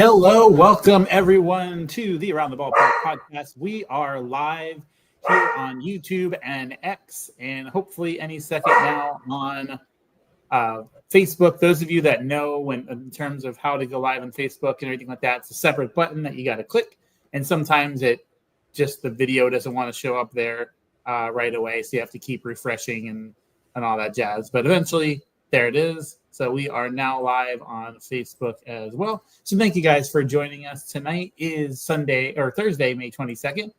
Hello, welcome everyone to the Around the Ballpark podcast. We are live here on YouTube and X, and hopefully any second now on Facebook. Those of you that know in terms of how to go live on Facebook and everything like that, it's a separate button that you got to click, and sometimes the video doesn't want to show up there right away, so you have to keep refreshing and all that jazz. But eventually, there it is. So we are now live on Facebook as well. So thank you guys for joining us. Tonight is Thursday, May 22nd.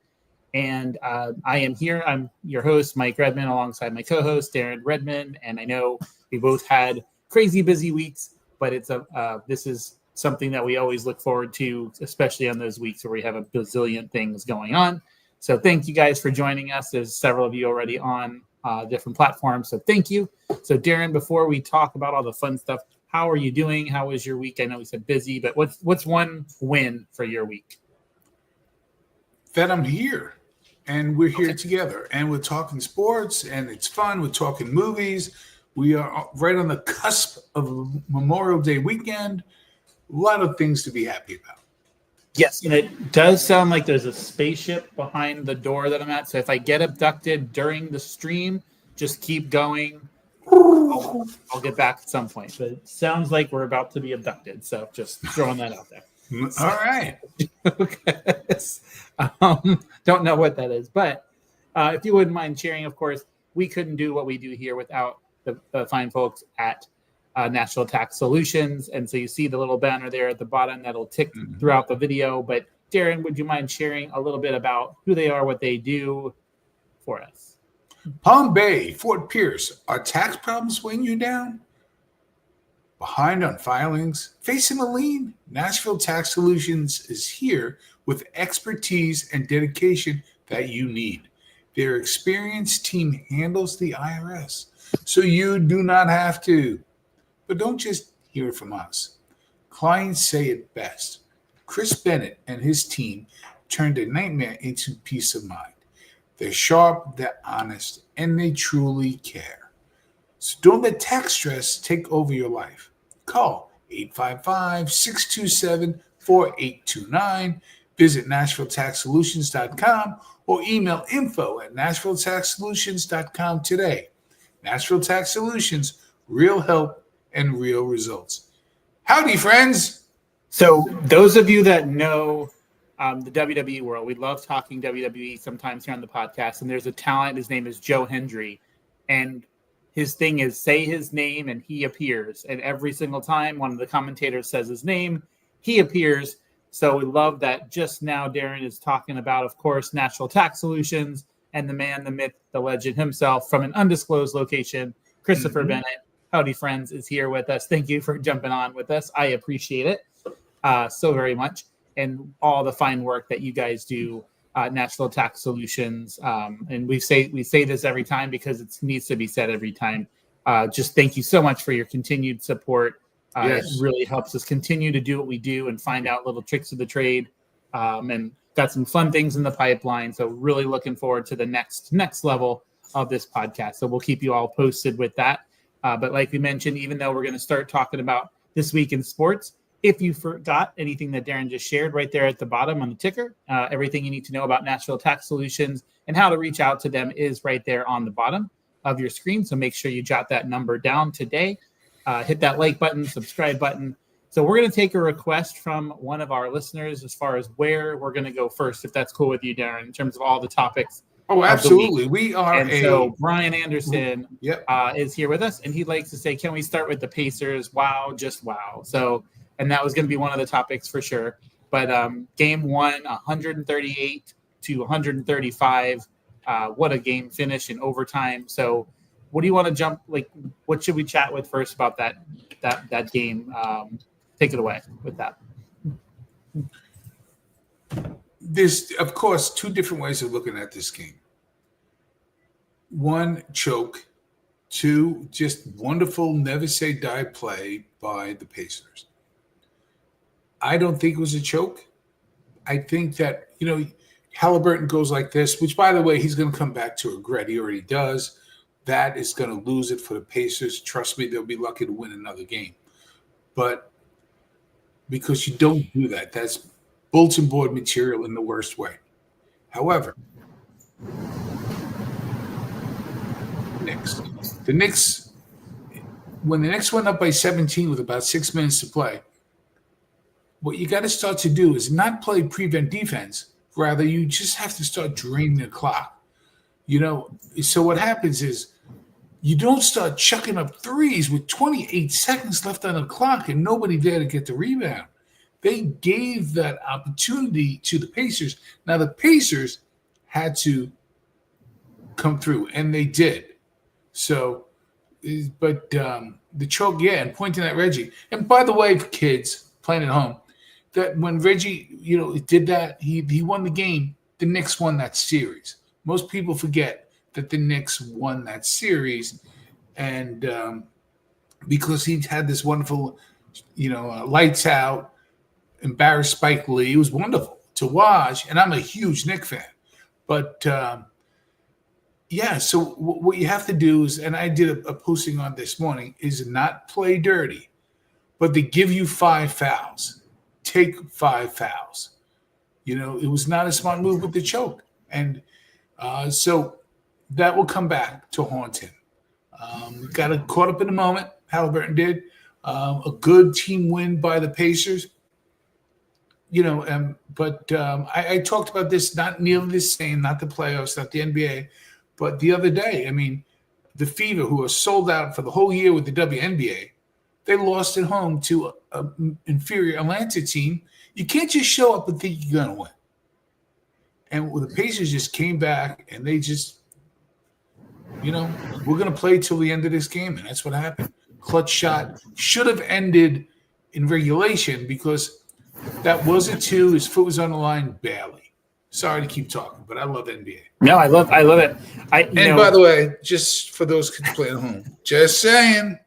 And I am here. I'm your host, Mike Redmond, alongside my co-host, Darren Redmond. And I know we both had crazy busy weeks, but this is something that we always look forward to, especially on those weeks where we have a bazillion things going on. So thank you guys for joining us. There's several of you already on different platforms. So thank you. So Darren, before we talk about all the fun stuff, how are you doing? How was your week? I know we said busy, but what's one win for your week? That I'm here and we're here together and we're talking sports and it's fun. We're talking movies. We are right on the cusp of Memorial Day weekend. A lot of things to be happy about. Yes, and it does sound like there's a spaceship behind the door that I'm at. So if I get abducted during the stream, just keep going. I'll get back at some point. But it sounds like we're about to be abducted. So just throwing that out there. All right. Okay. Don't know what that is. But if you wouldn't mind sharing, of course, we couldn't do what we do here without the fine folks at National Tax Solutions. And so you see the little banner there at the bottom that'll tick throughout the video. But Darren, would you mind sharing a little bit about who they are, what they do for us? Palm Bay, Fort Pierce, are tax problems weighing you down? Behind on filings? Facing a lien? Nashville Tax Solutions is here with expertise and dedication that you need. Their experienced team handles the IRS, so you do not have to. But don't just hear it from us. Clients say it best. Chris Bennett and his team turned a nightmare into peace of mind. They're sharp, they're honest, and they truly care. So don't let tax stress take over your life. Call 855-627-4829. Visit NashvilleTaxSolutions.com or email info@NashvilleTaxSolutions.com today. Nashville Tax Solutions, real help and real results. Howdy, friends. So those of you that know the WWE world, we love talking WWE sometimes here on the podcast, and there's a talent, his name is Joe Hendry, and his thing is say his name and he appears, and every single time one of the commentators says his name, he appears. So we love that. Just now Darren is talking about, of course, National Tax Solutions and the man, the myth, the legend himself from an undisclosed location, Christopher Bennett. Howdy, friends, is here with us. Thank you for jumping on with us. I appreciate it so very much, and all the fine work that you guys do, National Tax Solutions. And we say this every time because it needs to be said every time. Just thank you so much for your continued support. Yes. It really helps us continue to do what we do and find out little tricks of the trade. And got some fun things in the pipeline. So really looking forward to the next level of this podcast. So we'll keep you all posted with that. But like we mentioned, even though we're going to start talking about this week in sports, if you forgot anything that Darren just shared right there at the bottom on the ticker, everything you need to know about Nashville Tax Solutions and how to reach out to them is right there on the bottom of your screen. So make sure you jot that number down today. Hit that like button, subscribe button. So we're going to take a request from one of our listeners as far as where we're going to go first, if that's cool with you, Darren, in terms of all the topics. Oh, absolutely. We are. And so Brian Anderson is here with us, and he likes to say, can we start with the Pacers? Wow, just wow. So, and that was going to be one of the topics for sure. But game one, 138-135. What a game finish in overtime. So what do you want to what should we chat with first about that game? Take it away with that. There's, of course, two different ways of looking at this game. One, choke. Two, just wonderful, never say die play by the Pacers. I don't think it was a choke. I think that, Halliburton goes like this, which, by the way, he's going to come back to regret. He already does. That is going to lose it for the Pacers. Trust me, they'll be lucky to win another game. But because you don't do that. That's bulletin board material in the worst way. However, the Knicks, when the Knicks went up by 17 with about 6 minutes to play, what you got to start to do is not play prevent defense. Rather, you just have to start draining the clock. So what happens is you don't start chucking up threes with 28 seconds left on the clock and nobody there to get the rebound. They gave that opportunity to the Pacers. Now, the Pacers had to come through, and they did. So, but the choke, and pointing at Reggie. And by the way, kids playing at home, that when Reggie, did that, he won the game. The Knicks won that series. Most people forget that the Knicks won that series, and because he had this wonderful, lights out, embarrassed Spike Lee. It was wonderful to watch, and I'm a huge Knicks fan. But so what you have to do is, and I did a posting on this morning, is not play dirty, but they give you 5 fouls. Take 5 fouls. It was not a smart move with the choke. And so that will come back to haunt him. Got caught up in the moment. Halliburton did. A good team win by the Pacers. But I talked about this, not nearly the same, not the playoffs, not the NBA, but the other day. I mean, the Fever, who are sold out for the whole year with the WNBA, they lost at home to an inferior Atlanta team. You can't just show up and think you're going to win. And the Pacers just came back, and they just, we're going to play till the end of this game, and that's what happened. Clutch shot should have ended in regulation because that was a 2. His foot was on the line barely. Sorry to keep talking, but I love NBA. No, I love it. By the way, just for those kids playing at home, just saying.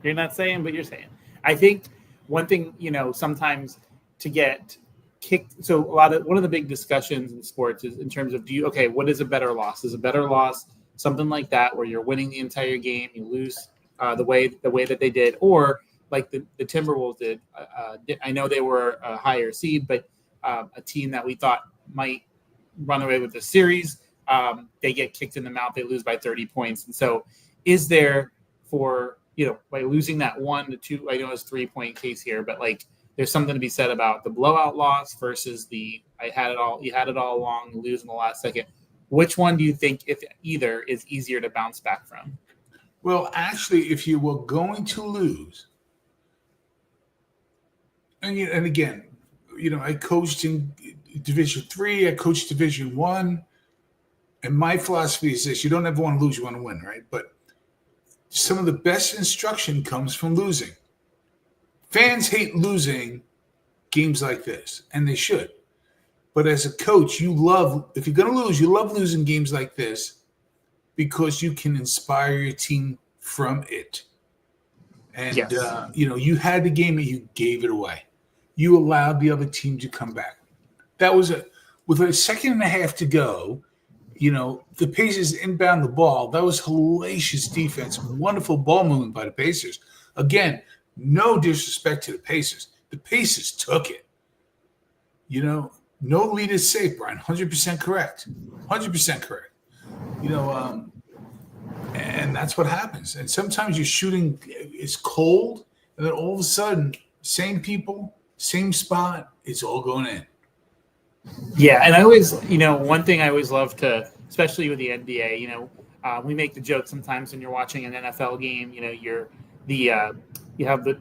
You're not saying, but you're saying. I think one thing, sometimes to get kicked. So one of the big discussions in sports is in terms of what is a better loss? Is a better loss something like that where you're winning the entire game, you lose the way that they did, or like the Timberwolves did. I know they were a higher seed, but a team that we thought might run away with the series, they get kicked in the mouth. They lose by 30 points. And so is there by losing that 1 to 2, I know it's 3-point case here, but there's something to be said about the blowout loss versus you had it all along, lose in the last second. Which one do you think, if either, is easier to bounce back from? Well, actually, if you were going to lose, and again, I coached in Division III, I coached Division I, and my philosophy is this: you don't ever want to lose, you want to win, right? But some of the best instruction comes from losing. Fans hate losing games like this, and they should. But as a coach, if you're going to lose, you love losing games like this because you can inspire your team from it. And, yes. You had the game and you gave it away. You allowed the other team to come back. That was with a second and a half to go, the Pacers inbound the ball. That was hellacious defense. Wonderful ball movement by the Pacers. Again, no disrespect to the Pacers. The Pacers took it. No lead is safe, Brian. 100% correct. 100% correct. And that's what happens. And sometimes you're shooting, it's cold, and then all of a sudden, same people, same spot, it's all going in. Yeah, and I always, one thing I always love to, especially with the NBA, we make the joke sometimes when you're watching an NFL game, you have the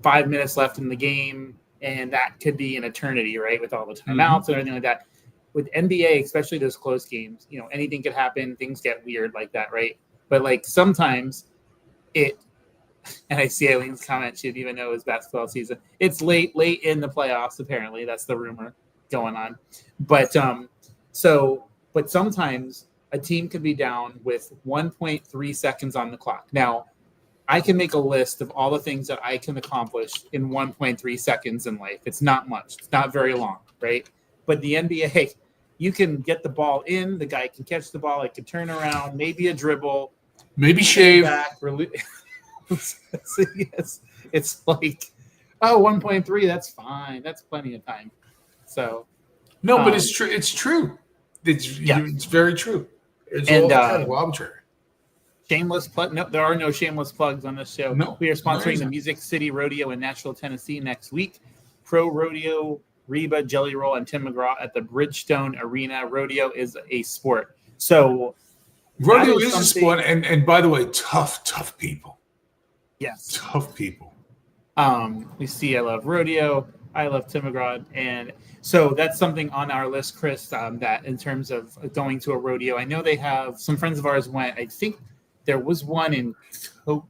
5 minutes left in the game, and that could be an eternity, right? With all the timeouts and everything like that. With NBA, especially those close games, anything could happen. Things get weird like that, right? But sometimes and I see Eileen's comment, she didn't even know it was basketball season. It's late in the playoffs, apparently. That's the rumor going on. But but sometimes a team could be down with 1.3 seconds on the clock. Now, I can make a list of all the things that I can accomplish in 1.3 seconds in life. It's not much. It's not very long, right? But the NBA, you can get the ball in. The guy can catch the ball. It can turn around, maybe a dribble. Maybe shave. Back, yes, it's like Oh, 1.3. That's fine. That's plenty of time. So, No, but it's true. It's true. yeah. It's very true. It's And all kind of arbitrary. shameless plug. No, there are no shameless plugs on this show. No, We are sponsoring the isn't. Music City Rodeo in Nashville, Tennessee next week. Pro Rodeo, Reba, Jelly Roll, and Tim McGraw at the Bridgestone Arena. Rodeo is a sport. So Rodeo is a sport, and by the way, tough people. Yes. Tough people. We see I love rodeo. I love Tim McGraw. And so that's something on our list, Chris, that in terms of going to a rodeo, I know they have some friends of ours went. I think there was one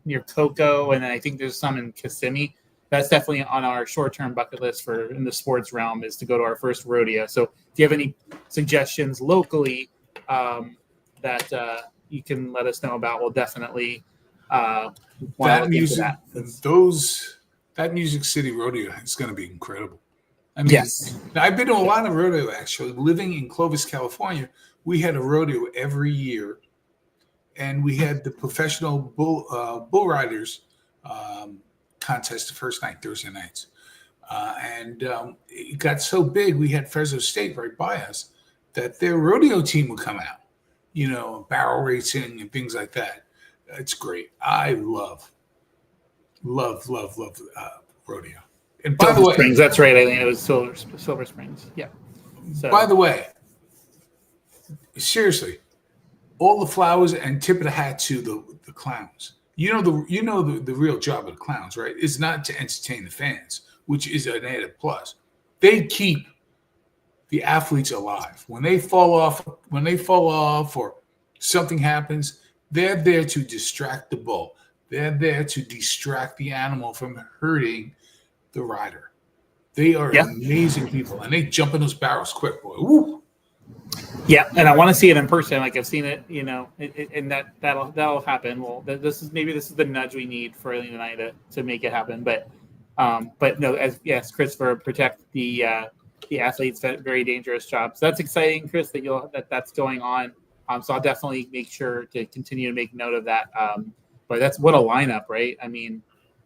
near Cocoa, and then I think there's some in Kissimmee. That's definitely on our short-term bucket list for in the sports realm is to go to our first rodeo. So if you have any suggestions locally that you can let us know about, we'll definitely that Music City Rodeo is going to be incredible. I mean, yes. I've been to a lot of rodeo actually. Living in Clovis, California, we had a rodeo every year, and we had the professional bull riders contest the first night, Thursday nights, and it got so big. We had Fresno State right by us that their rodeo team would come out, barrel racing and things like that. It's great. I love rodeo. And by the way, Springs. That's right. I think it was Silver Springs. Yeah. So. By the way, seriously, all the flowers and tip of the hat to the clowns. The real job of the clowns, right? Is not to entertain the fans, which is an added plus. They keep the athletes alive. When they fall off, or something happens, they're there to distract the bull. They're there to distract the animal from hurting the rider. They are amazing people, and they jump in those barrels quick, boy. Woo! Yeah, and I want to see it in person. Like I've seen it, and that'll happen. Well, this is the nudge we need for Alina and I to make it happen. But no, Christopher, protect the athletes. Very dangerous job. So that's exciting, Chris. That's going on. So I'll definitely make sure to continue to make note of that. But that's what a lineup, right? I mean,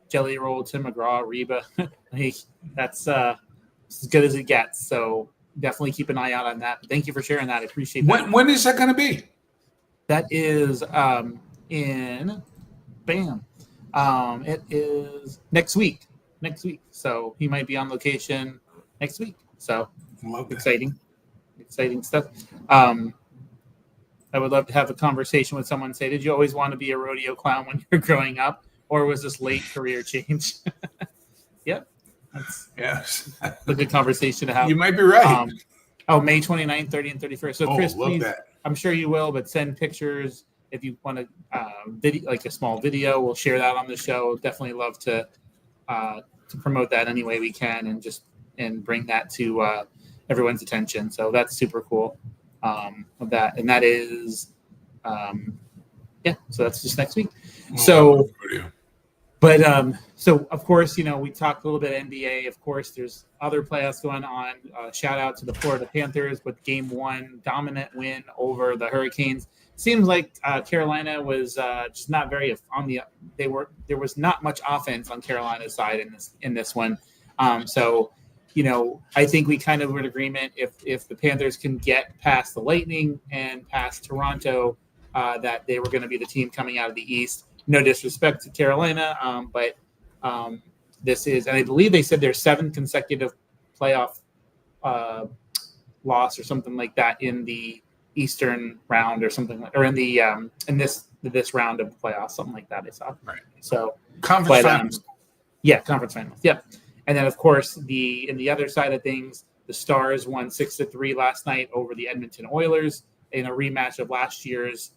Jelly Roll, Tim McGraw, Reba. That's as good as it gets. So definitely keep an eye out on that. Thank you for sharing that. I appreciate that. When is that going to be? That is it is next week. So he might be on location next week. So exciting stuff. I would love to have a conversation with someone. Say, did you always want to be a rodeo clown when you were growing up, or was this late career change? Yep. That's a good conversation to have. You might be right. May 29th, 30th, and 31st. So, Chris, please, I'm sure you will, but send pictures if you want to, like a small video. We'll share that on the show. Definitely love to promote that any way we can and bring that to everyone's attention. So that's super cool of that. And that is, so that's just next week. So of course, we talked a little bit NBA. Of course, there's other playoffs going on. Shout out to the Florida Panthers with Game 1 dominant win over the Hurricanes. Seems like Carolina was just not very on the. There was not much offense on Carolina's side in this one. I think we kind of were in agreement if the Panthers can get past the Lightning and past Toronto, that they were going to be the team coming out of the East. No disrespect to Carolina, but this is, and I believe they said there's 7 consecutive playoff loss or something like that in the Eastern round or something like, or in the in this round of playoffs, something like that. I saw. Right. So conference finals. Conference finals. Yep. And then of course in the other side of things, the Stars won 6-3 last night over the Edmonton Oilers in a rematch of last year's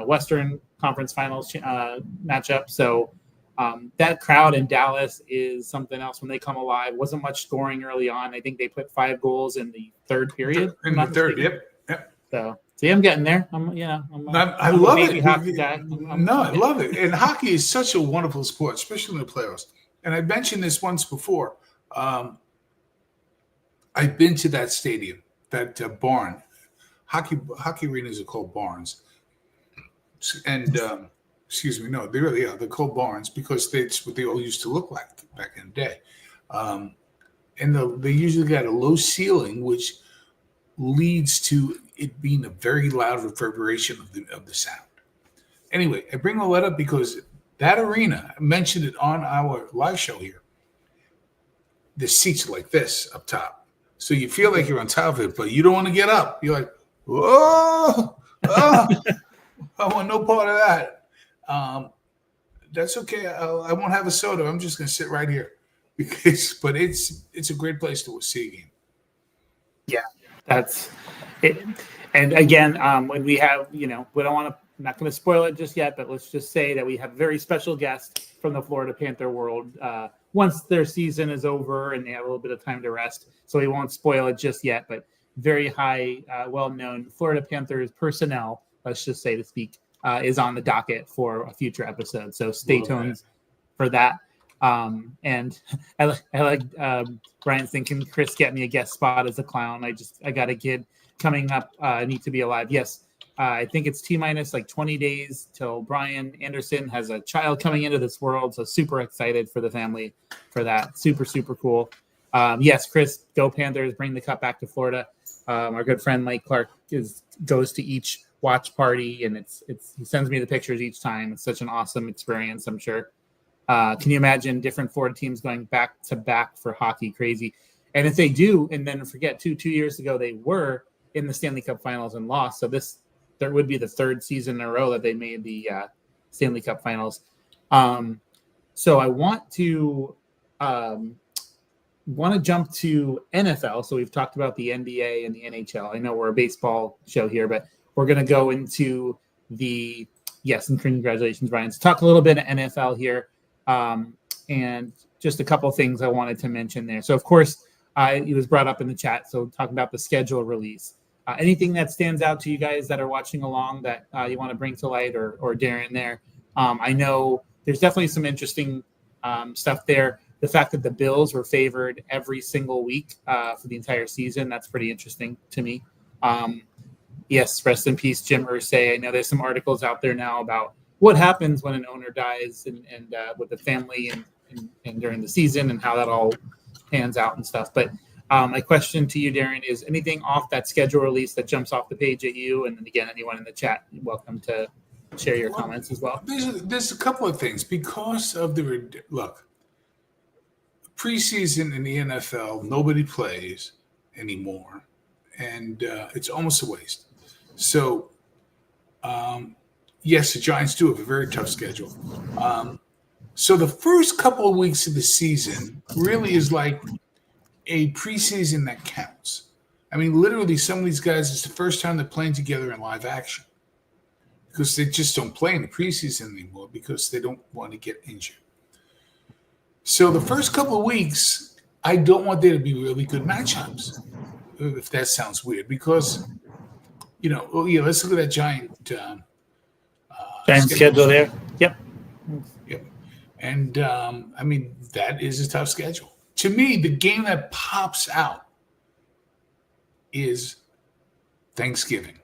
Western Conference Finals matchup. So that crowd in Dallas is something else when they come alive. Wasn't much scoring early on. I think they put 5 goals in the third period. In the third, yep. So see, I'm getting there. I love it. Hockey guy. I love it. And hockey is such a wonderful sport, especially in the playoffs. And I mentioned this once before. I've been to that stadium, that barn. Hockey arenas are called barns. And they're called barns because that's what they all used to look like back in the day. And they usually got a low ceiling, which leads to it being a very loud reverberation of the sound. Anyway, I bring all that up because that arena, I mentioned it on our live show here. The seats are like this up top. So you feel like you're on top of it, but you don't want to get up. You're like, whoa, oh, I want no part of that. That's okay. I won't have a soda. I'm just going to sit right here. But it's a great place to see a game. Yeah, that's it. And again, when we have, we don't want to, I'm not going to spoil it just yet, but let's just say that we have a very special guest from the Florida Panther world once their season is over and they have a little bit of time to rest. So we won't spoil it just yet, but very high, well-known Florida Panthers personnel, let's just say to speak, is on the docket for a future episode. So stay tuned for that. And I like Brian's thinking, Chris, get me a guest spot as a clown. I got a kid coming up. I need to be alive. Yes. I think it's T-minus like 20 days till Brian Anderson has a child coming into this world. So super excited for the family for that. Super, super cool. Yes, Chris, go Panthers, bring the cup back to Florida. Our good friend Mike Clark goes to each watch party, and he sends me the pictures each time. It's such an awesome experience, I'm sure. Can you imagine different Florida teams going back to back for hockey? Crazy. And if they do, and then forget 2 years ago, they were in the Stanley Cup Finals and lost. So there would be the third season in a row that they made the Stanley Cup Finals. So I want to jump to NFL. So we've talked about the NBA and the NHL. I know we're a baseball show here, but we're going to go into and congratulations, Brian. So talk a little bit of NFL here. And just a couple of things I wanted to mention there. So, of course, it was brought up in the chat. So talking about the schedule release. Anything that stands out to you guys that are watching along that you want to bring to light or Darren there? I know there's definitely some interesting stuff there. The fact that the Bills were favored every single week for the entire season, that's pretty interesting to me. Yes, rest in peace, Jim Irsay. I know there's some articles out there now about what happens when an owner dies and with the family and during the season and how that all pans out and stuff. But my question to you, Darren, is anything off that schedule release that jumps off the page at you? And then again, anyone in the chat, welcome to share your comments as well. There's a couple of things because of preseason in the NFL, nobody plays anymore, and it's almost a waste. So, yes, the Giants do have a very tough schedule. So the first couple of weeks of the season really is like a preseason that counts. I mean, literally, some of these guys, it's the first time they're playing together in live action because they just don't play in the preseason anymore because they don't want to get injured. So the first couple of weeks, I don't want there to be really good matchups, if that sounds weird, because, let's look at that Giant schedule there. Yep. And, that is a tough schedule. To me, the game that pops out is Thanksgiving.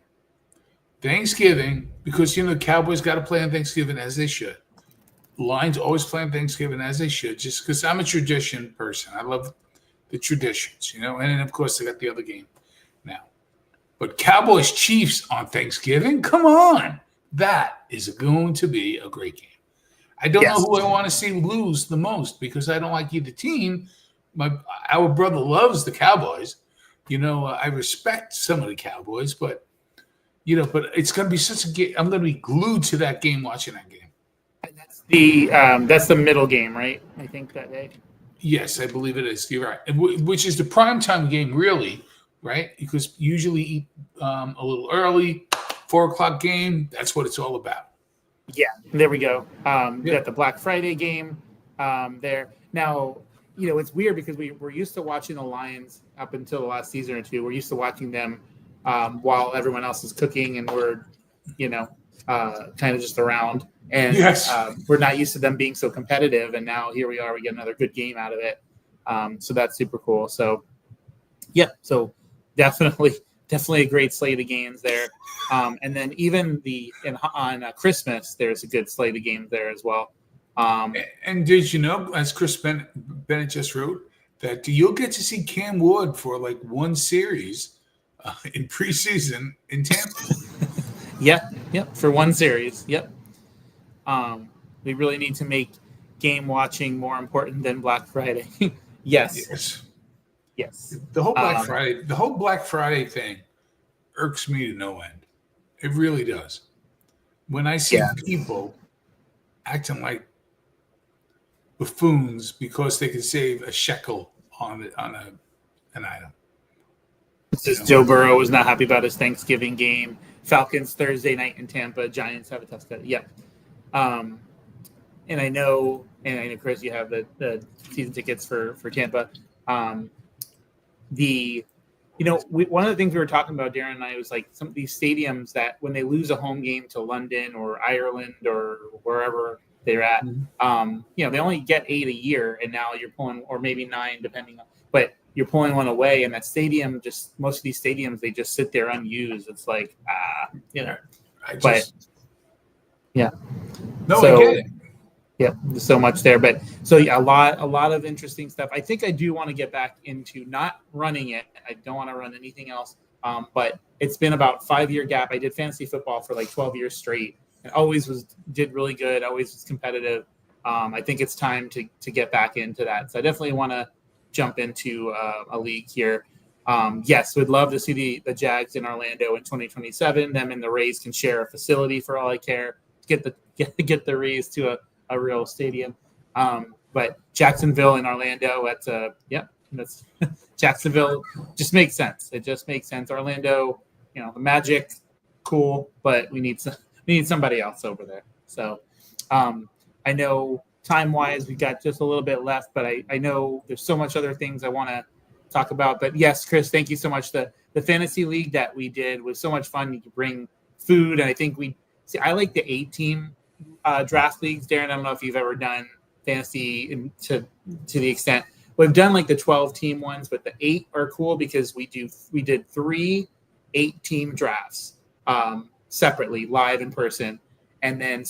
Because, the Cowboys got to play on Thanksgiving as they should. Lions always play on Thanksgiving as they should, just because I'm a tradition person. I love the traditions, and then, of course, they got the other game now. But Cowboys-Chiefs on Thanksgiving, come on. That is going to be a great game. I don't know who I want to see lose the most because I don't like either team. Our brother loves the Cowboys. I respect some of the Cowboys, but it's going to be such a game. I'm going to be glued to that game watching that game. That's the middle game, right? I think that day. Yes, I believe it is. You're right. Which is the primetime game, really, right? Because usually eat a little early, 4:00 game. That's what it's all about. Yeah, there we go. Got the Black Friday game there. Now, it's weird because we're used to watching the Lions up until the last season or two. We're used to watching them while everyone else is cooking and we're, kind of just around. And we're not used to them being so competitive. And now here we are. We get another good game out of it. So that's super cool. So, so definitely a great slate of games there. And then even on Christmas, there's a good slate of games there as well. And did you know, as Chris Bennett just wrote, that you'll get to see Cam Wood for like one series in preseason in Tampa. Yep, for one series. Yep. We really need to make game watching more important than Black Friday. Yes. The whole Black Friday thing irks me to no end. It really does. When I see people acting like buffoons because they can save a shekel on an item. Says Joe Burrow was not happy about his Thanksgiving game. Falcons Thursday night in Tampa. Giants have a tough schedule. Yep. And I know, Chris, you have the season tickets for Tampa. One of the things we were talking about, Darren and I, was like some of these stadiums that when they lose a home game to London or Ireland or wherever they're at, they only get 8 a year, and now you're pulling, or maybe 9, depending on, but you're pulling one away, and that stadium, just most of these stadiums, they just sit there unused. It's like, I get it. Yeah, there's so much there, but a lot of interesting stuff. I think I do want to get back into not running it. I don't want to run anything else. But it's been about 5-year gap. I did fantasy football for like 12 years straight, and always did really good. Always was competitive. I think it's time to get back into that. So I definitely want to jump into a league here. Yes, we'd love to see the Jags in Orlando in 2027. Them and the Rays can share a facility for all I care. Get the Rays to a real stadium. But Jacksonville and Orlando, that's Jacksonville just makes sense. It just makes sense. Orlando, the Magic, cool, but we need somebody else over there. So I know time-wise we got just a little bit left, but I know there's so much other things I want to talk about. But yes, Chris, thank you so much. The fantasy league that we did was so much fun. You could bring food, and I think I like the 8-team draft leagues. Darren, I don't know if you've ever done fantasy to the extent we've done like the 12-team ones, but the 8 are cool because we did 3 8-team drafts separately, live in person, and then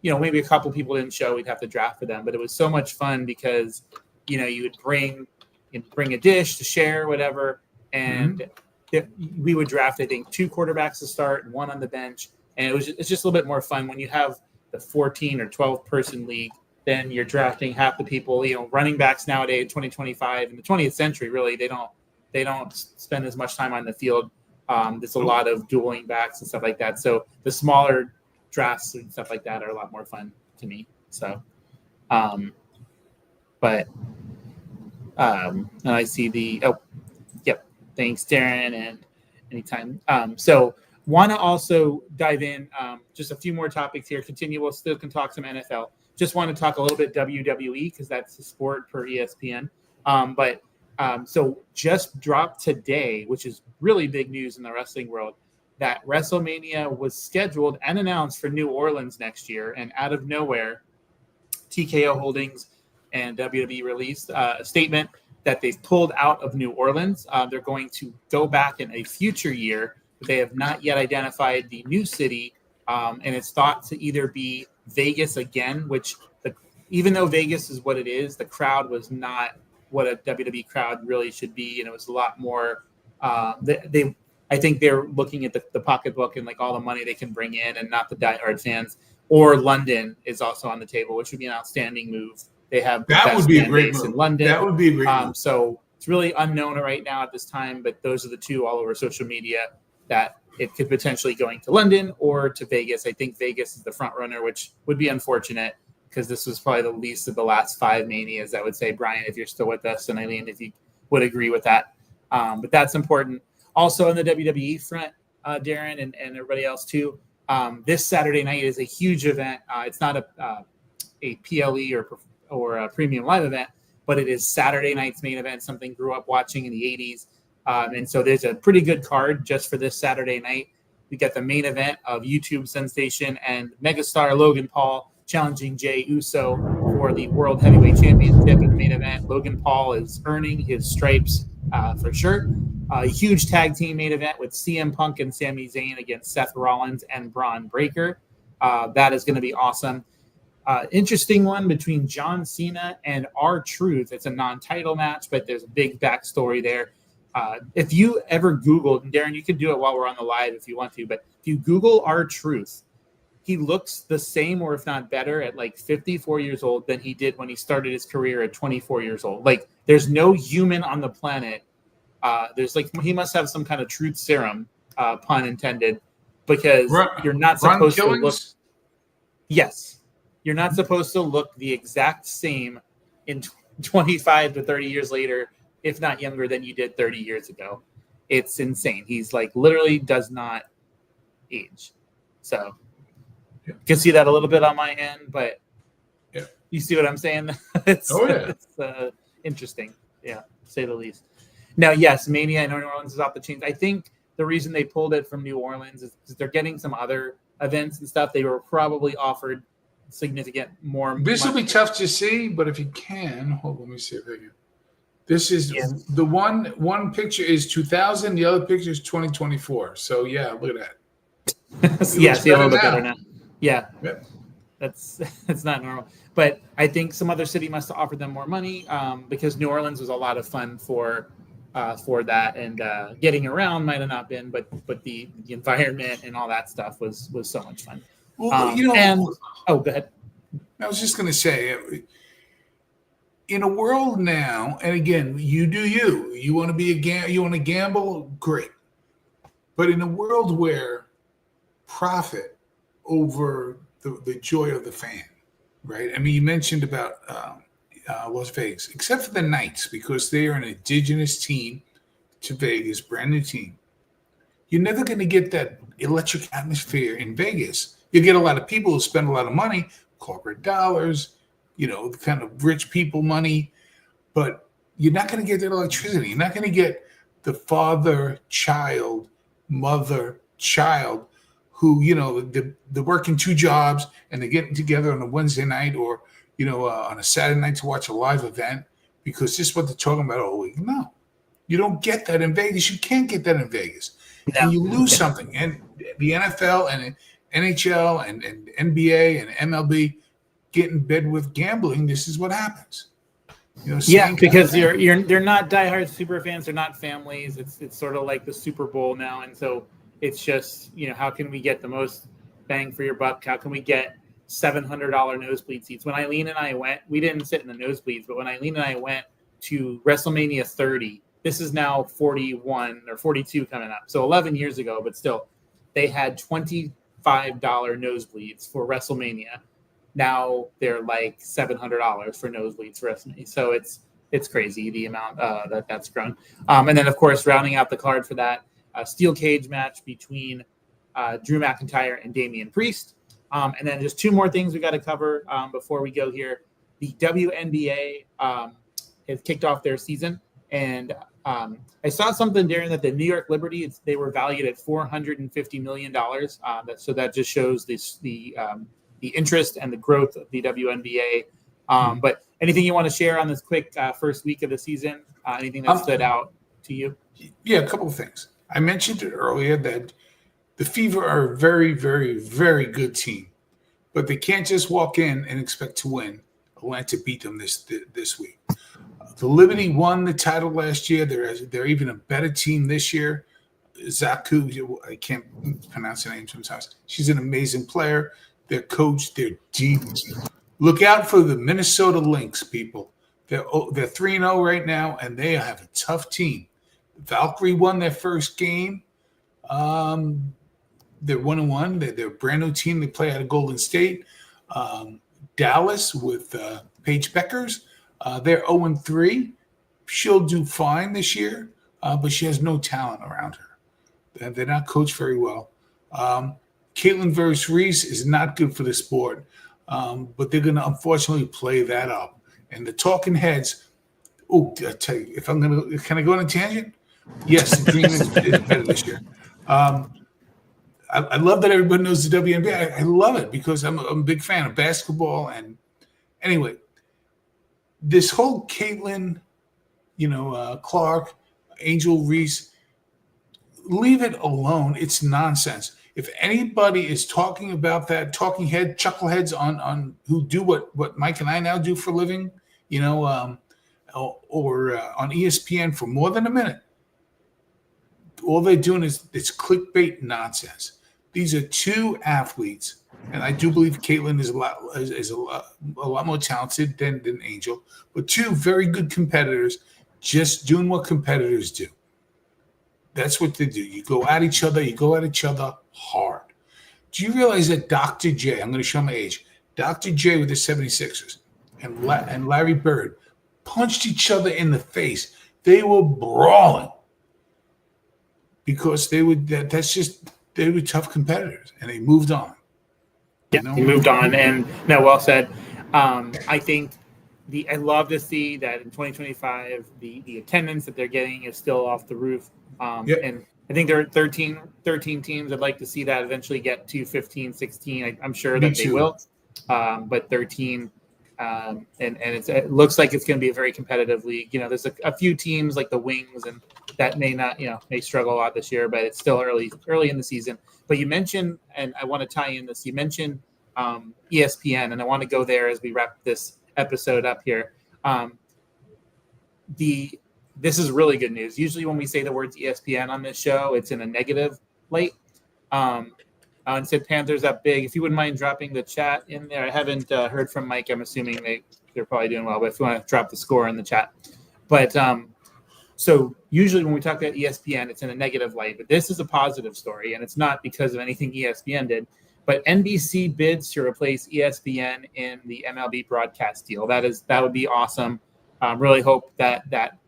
maybe a couple people didn't show, we'd have to draft for them, but it was so much fun because you would bring a dish to share, whatever, and we would draft, I think, 2 quarterbacks to start and 1 on the bench, and it's just a little bit more fun when you have the 14 or 12 person league. Then you're drafting half the people. Running backs nowadays, 2025 in the 20th century, really they don't spend as much time on the field. There's a lot of dueling backs and stuff like that. So the smaller drafts and stuff like that are a lot more fun to me. So, and I see thanks, Darren, and anytime. So want to also dive in just a few more topics here. We'll still can talk some NFL. Just want to talk a little bit WWE because that's the sport per ESPN. So just dropped today, which is really big news in the wrestling world, that WrestleMania was scheduled and announced for New Orleans next year. And out of nowhere, TKO Holdings and WWE released a statement that they've pulled out of New Orleans. They're going to go back in a future year. They have not yet identified the new city, and it's thought to either be Vegas again, which even though Vegas is what it is, the crowd was not what a WWE crowd really should be, and it was a lot more. I think they're looking at the pocketbook and like all the money they can bring in, and not the diehard fans. Or London is also on the table, which would be an outstanding move. They have that would be a great move in London. That would be a great move. So it's really unknown right now at this time, but those are the 2 all over social media that it could potentially going to London or to Vegas. I think Vegas is the front runner, which would be unfortunate because this was probably the least of the last 5 manias, I would say, Brian, if you're still with us, and Eileen, if you would agree with that. But that's important. Also on the WWE front, Darren and everybody else too, this Saturday night is a huge event. It's not a PLE or a premium live event, but it is Saturday night's main event, something grew up watching in the 80s. And so there's a pretty good card just for this Saturday night. We got the main event of YouTube sensation and megastar Logan Paul challenging Jey Uso for the World Heavyweight Championship in the main event. Logan Paul is earning his stripes for sure. A huge tag team main event with CM Punk and Sami Zayn against Seth Rollins and Braun Breaker. That is going to be awesome. Interesting one between John Cena and R-Truth. It's a non-title match, but there's a big backstory there. If you ever Googled, and Darren, you can do it while we're on the live if you want to, but if you Google R-Truth, he looks the same or if not better at like 54 years old than he did when he started his career at 24 years old. Like, there's no human on the planet. There's like, he must have some kind of truth serum, pun intended, because you're not supposed to look. Yes. You're not supposed to look the exact same in 25 to 30 years later, if not younger than you did 30 years ago. It's insane. He's like literally does not age. So you can see that a little bit on my end, but you see what I'm saying? It's interesting. Yeah, to say the least. Now, yes, Mania in New Orleans is off the chains. I think the reason they pulled it from New Orleans is because they're getting some other events and stuff. They were probably offered significant more. This will be tough to see, but if you can, hold on, let me see if I can. This is the one picture is 2000, the other picture is 2024. So yeah, look at that. See a little bit better now. Yeah. Yep. That's not normal. But I think some other city must have offered them more money because New Orleans was a lot of fun for that, and getting around might have not been, but the environment and all that stuff was so much fun. Well, go ahead. I was just going to say, in a world now, and again, you do you. You want to you want to gamble, great. But in a world where profit over the joy of the fan, right? I mean, you mentioned about Las Vegas, except for the Knights, because they are an indigenous team to Vegas, brand new team. You're never going to get that electric atmosphere in Vegas. You get a lot of people who spend a lot of money, corporate dollars, the kind of rich people money, but you're not going to get that electricity. You're not going to get the father-child, mother-child who, they're working two jobs and they're getting together on a Wednesday night or, on a Saturday night to watch a live event because this is what they're talking about all week. No, you don't get that in Vegas. You can't get that in Vegas. No. And you lose something. And the NFL and NHL and NBA and MLB get in bed with gambling. This is what happens. Because they're not diehard super fans. They're not families. It's sort of like the Super Bowl now, and so it's just how can we get the most bang for your buck? How can we get $700 nosebleed seats? When Eileen and I went, we didn't sit in the nosebleeds, but when Eileen and I went to WrestleMania 30, this is now 41 or 42 coming up, so 11 years ago, but still, they had $25 nosebleeds for WrestleMania. Now they're like $700 for nosebleeds for WrestleMania. So it's crazy the amount that's grown. And then of course rounding out the card for that, steel cage match between Drew McIntyre and Damian Priest. And then just two more things we got to cover before we go here. The WNBA has kicked off their season, and I saw something, Darren, that the New York Liberty they were valued at $450 million. So that just shows the interest and the growth of the WNBA. But anything you want to share on this quick first week of the season? Anything that stood out to you? Yeah, a couple of things. I mentioned it earlier that the Fever are a very, very, very good team, but they can't just walk in and expect to win. Atlanta beat them this week. The Liberty won the title last year. They're even a better team this year. Zaku, I can't pronounce her name sometimes. She's an amazing player. Their coach, they're deep. Look out for the Minnesota Lynx, people. They're 3-0 right now, and they have a tough team. Valkyrie won their first game. They're 1-1. They're a brand new team. They play out of Golden State. Dallas with Paige Beckers. They're 0-3. She'll do fine this year, but she has no talent around her. They're not coached very well. Caitlin versus Reese is not good for the sport, but they're going to unfortunately play that up. And the talking heads, I tell you, can I go on a tangent? Yes, the Dream is better this year. I love that everybody knows the WNBA. I love it because I'm a big fan of basketball. And anyway, this whole Caitlin, Clark, Angel Reese, leave it alone. It's nonsense. if anybody is talking about that, talking head, chuckleheads on who do what Mike and I now do for a living, or on ESPN for more than a minute, all they're doing is it's clickbait nonsense. These are two athletes, and I do believe Caitlin is a lot more talented than Angel, but two very good competitors, just doing what competitors do. That's what they do. You go at each other. You go at each other hard. Do you realize that Dr. J, I'm going to show my age, Dr. J with the 76ers and Larry Bird punched each other in the face. They were brawling because they were tough competitors, and they moved on. Yeah, they moved on, and no, well said. I think I love to see that in 2025, the attendance that they're getting is still off the roof. And I think there are 13 teams. I'd like to see that eventually get to 15, 16. I'm sure that they will. But 13, and it looks like it's going to be a very competitive league. There's a few teams like the Wings, and that may struggle a lot this year, but it's still early in the season. But you mentioned, and I want to tie in this, you mentioned ESPN, and I want to go there as we wrap this episode up here. This is really good news. Usually when we say the words ESPN on this show, it's in a negative light. And said Panthers up big. If you wouldn't mind dropping the chat in there. I haven't heard from Mike. I'm assuming they're probably doing well, but if you want to drop the score in the chat. But so usually when we talk about ESPN, it's in a negative light, but this is a positive story, and it's not because of anything ESPN did. But NBC bids to replace ESPN in the MLB broadcast deal. That would be awesome. Really hope that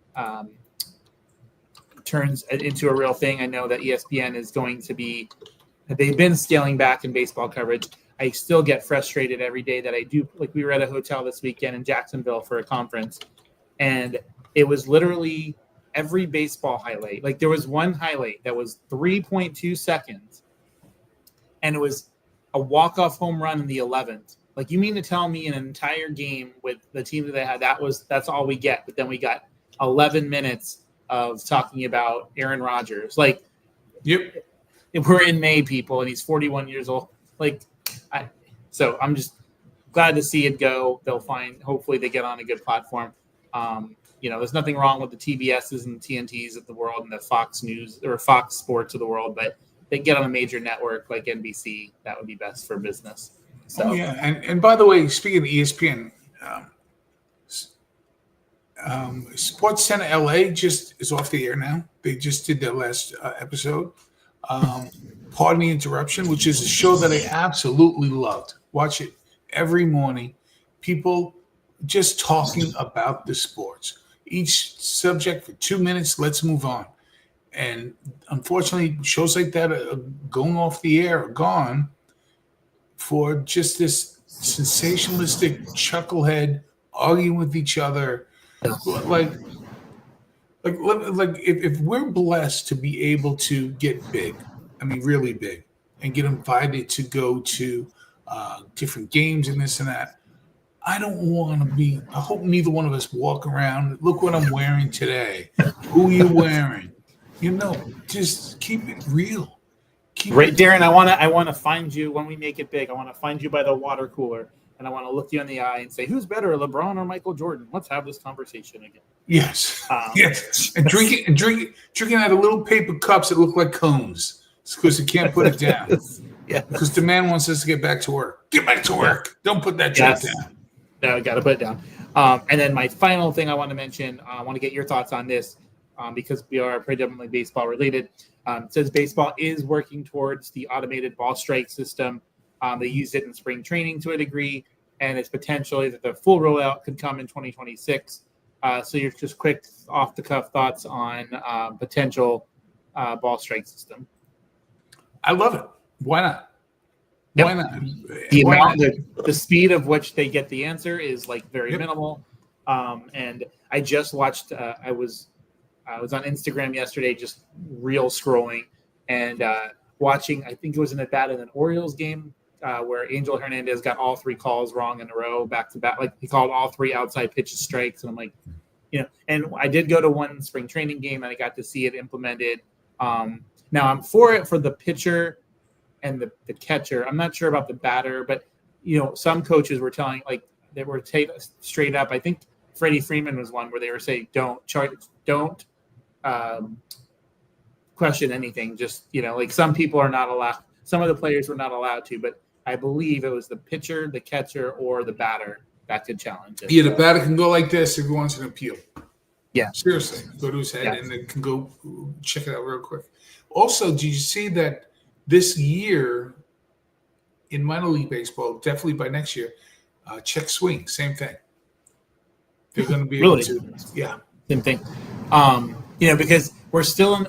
turns into a real thing. I know that ESPN is going to be. They've been scaling back in baseball coverage. I still get frustrated every day that I do. Like, we were at a hotel this weekend in Jacksonville for a conference, and it was literally every baseball highlight. Like, there was one highlight that was 3.2 seconds, and it was a walk-off home run in the 11th. Like, you mean to tell me an entire game with the team that they had, that's all we get, but then we got 11 minutes of talking about Aaron Rodgers. Like, yep. We're in May, people, and he's 41 years old. So I'm just glad to see it go. Hopefully they get on a good platform. There's nothing wrong with the TBSs and TNTs of the world and the Fox News or Fox Sports of the world, but they get on a major network like NBC. That would be best for business. So and by the way, speaking of ESPN, Sports Center LA just is off the air now. They just did their last episode. Pardon the interruption, which is a show that I absolutely loved. Watch it every morning. People just talking about the sports. Each subject for 2 minutes. Let's move on. And unfortunately, shows like that are going off the air, are gone for just this sensationalistic chucklehead arguing with each other. Like if we're blessed to be able to get big, I mean really big, and get invited to go to different games and this and that, I don't want to be. I hope neither one of us walk around. Look what I'm wearing today. Who are you wearing? Just keep it real. Darren, I want to find you when we make it big. I want to find you by the water cooler, and I want to look you in the eye and say, "Who's better, LeBron or Michael Jordan?" Let's have this conversation again. Yes, yes, and drinking out of little paper cups that look like cones. It's because you can't put it down. Yeah, because the man wants us to get back to work. Get back to work. Don't put that drink down. No, got to put it down. And then my final thing I want to mention, I want to get your thoughts on this because we are predominantly baseball related. It says baseball is working towards the automated ball strike system. They used it in spring training to a degree, and it's potentially that the full rollout could come in 2026. So you're just quick off the cuff thoughts on potential ball strike system. I love it. Why not? Yep. Why not? The speed of which they get the answer is like very minimal. And I just watched. I was on Instagram yesterday, just reel scrolling and watching. I think it was an at bat in an Orioles game where Angel Hernandez got all three calls wrong in a row, back to back. Like he called all three outside pitches strikes, and I'm like, And I did go to one spring training game, and I got to see it implemented. Now I'm for it for the pitcher and the catcher. I'm not sure about the batter, but some coaches were telling they were straight up. I think Freddie Freeman was one where they were saying don't question anything. Just some people are not allowed. Some of the players were not allowed to, but I believe it was the pitcher, the catcher, or the batter that could challenge it. Yeah, the batter can go like this if he wants an appeal. Yeah, seriously, go to his head and then can go check it out real quick. Also, did you see that this year in minor league baseball, definitely by next year, check swing, same thing. They're going to be able to, same thing. Because we're still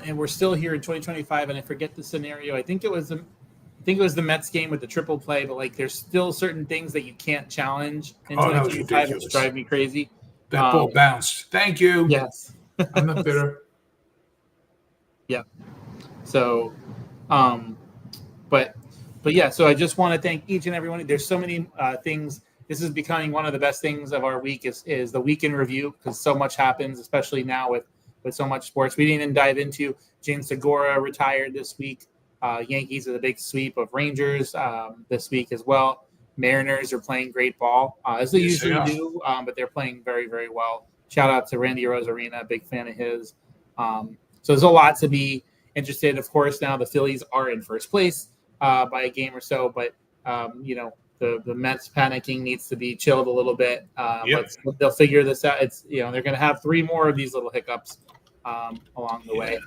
here in 2025, and I forget the scenario. I think it was the Mets game with the triple play, but there's still certain things that you can't challenge in 2025, which drive me crazy. That ball bounced. Thank you. Yes. I'm not bitter. Yeah. So, but yeah. So I just want to thank each and every one. There's so many things. This is becoming one of the best things of our week is the week in review, because so much happens, especially now with so much sports. We didn't even dive into James Segura retired this week. Yankees with a big sweep of Rangers this week as well. Mariners are playing great ball, as they usually do, but they're playing very, very well. Shout out to Randy Rosarina, big fan of his. So there's a lot to be interested. Of course, now the Phillies are in first place by a game or so, but the Mets panicking needs to be chilled a little bit. They'll figure this out. It's they're going to have 3 more of these little hiccups along the way.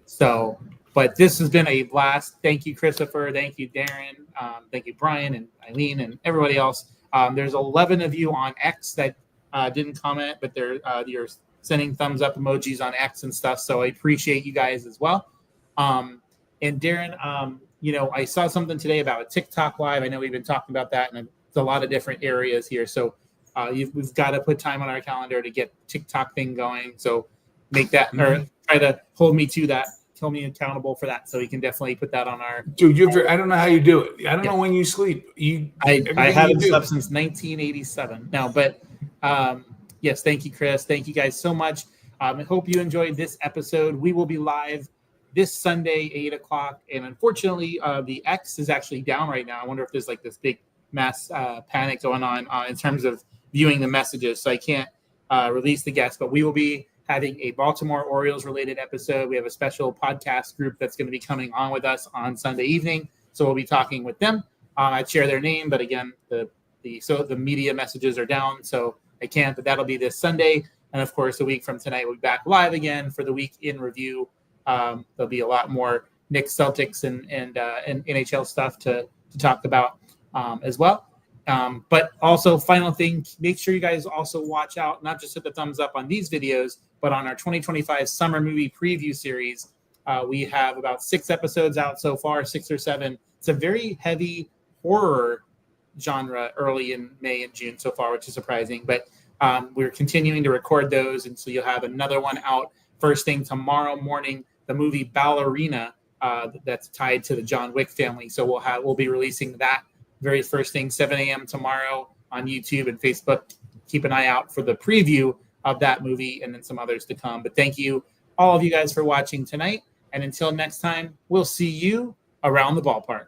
So. But this has been a blast. Thank you, Christopher. Thank you, Darren. Thank you, Brian and Eileen and everybody else. There's 11 of you on X that didn't comment, but you're sending thumbs up emojis on X and stuff. So I appreciate you guys as well. And Darren, I saw something today about a TikTok live. I know we've been talking about that, and it's a lot of different areas here. So we've got to put time on our calendar to get TikTok thing going. So make that or try to hold me to that. Hold me accountable for that, so we can definitely put that on our. Dude, I don't know how you do it. I don't know when you sleep. I haven't slept since 1987 now, but yes, thank you, Chris. Thank you guys so much. I hope you enjoyed this episode. We will be live this Sunday, 8:00, and unfortunately, the X is actually down right now. I wonder if there's this big mass panic going on in terms of viewing the messages, so I can't release the guests, but we will be having a Baltimore Orioles related episode. We have a special podcast group that's going to be coming on with us on Sunday evening. So we'll be talking with them. I'd share their name, but again, the media messages are down, so I can't, but that'll be this Sunday. And of course, a week from tonight, we'll be back live again for the week in review. There'll be a lot more Knicks, Celtics, and NHL stuff to talk about as well. But also, final thing, make sure you guys also watch out, not just hit the thumbs up on these videos, but on our 2025 summer movie preview series. We have about 6 episodes out so far, 6 or 7. It's a very heavy horror genre early in May and June so far, which is surprising. But we're continuing to record those, and so you'll have another one out first thing tomorrow morning, the movie Ballerina that's tied to the John Wick family. So we'll be releasing that very first thing, 7 a.m. tomorrow on YouTube and Facebook. Keep an eye out for the preview of that movie and then some others to come. But thank you, all of you guys, for watching tonight. And until next time, we'll see you around the ballpark.